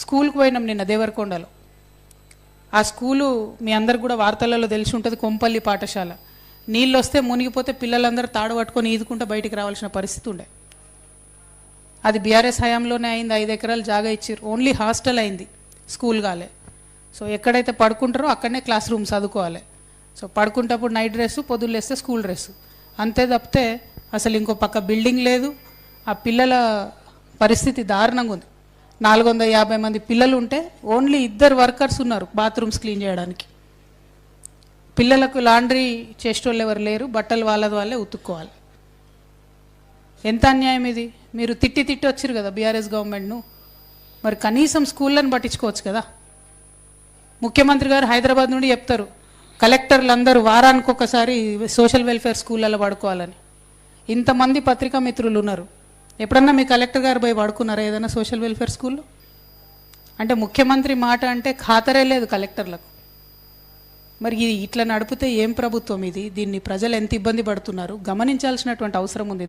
స్కూల్కి పోయినాం నిన్న దేవరకొండలో. ఆ స్కూలు మీ అందరికి కూడా వార్తలలో తెలిసి ఉంటుంది, కొంపల్లి పాఠశాల. నీళ్ళు వస్తే మునిగిపోతే పిల్లలందరూ తాడు పట్టుకొని ఈదుకుంటూ బయటికి రావాల్సిన పరిస్థితి ఉండే. అది బీఆర్ఎస్ హయాంలోనే అయింది. 5 ఎకరాలు జాగా ఇచ్చారు. ఓన్లీ హాస్టల్ అయింది, స్కూల్ కాలే. సో ఎక్కడైతే పడుకుంటారో అక్కడనే క్లాస్ రూమ్ చదువుకోవాలి. సో పడుకుంటప్పుడు నైట్ డ్రెస్సు, పొద్దున్న లేస్తే స్కూల్ డ్రెస్సు, అంతే తప్పితే అసలు ఇంకో పక్క బిల్డింగ్ లేదు. ఆ పిల్లల పరిస్థితి దారుణంగా ఉంది. 450 మంది పిల్లలు ఉంటే ఓన్లీ 2 వర్కర్స్ ఉన్నారు బాత్రూమ్స్ క్లీన్ చేయడానికి. పిల్లలకు లాండ్రీ చేసేటోళ్ళు ఎవరు లేరు, బట్టలు వాళ్ళే ఉతుక్కోవాలి. ఎంత అన్యాయం ఇది. మీరు తిట్టి వచ్చారు కదా బీఆర్ఎస్ గవర్నమెంట్ను, మరి కనీసం స్కూళ్ళని పట్టించుకోవచ్చు కదా. ముఖ్యమంత్రి గారు హైదరాబాద్ నుండి చెప్తారు కలెక్టర్లు అందరూ వారానికి ఒకసారి సోషల్ వెల్ఫేర్ స్కూళ్ళలో పడుకోవాలని. ఇంతమంది పత్రికా మిత్రులు ఉన్నారు, ఎప్పుడన్నా మీ కలెక్టర్ గారు పోయి పడుకున్నారా ఏదైనా సోషల్ వెల్ఫేర్ స్కూల్లో? అంటే ముఖ్యమంత్రి మాట అంటే ఖాతరే లేదు కలెక్టర్లకు. మరి ఇది ఇట్లా నడిపితే ఏం ప్రభుత్వం ఇది? దీన్ని ప్రజలు ఎంత ఇబ్బంది పడుతున్నారు గమనించాల్సినటువంటి అవసరం ఉంది.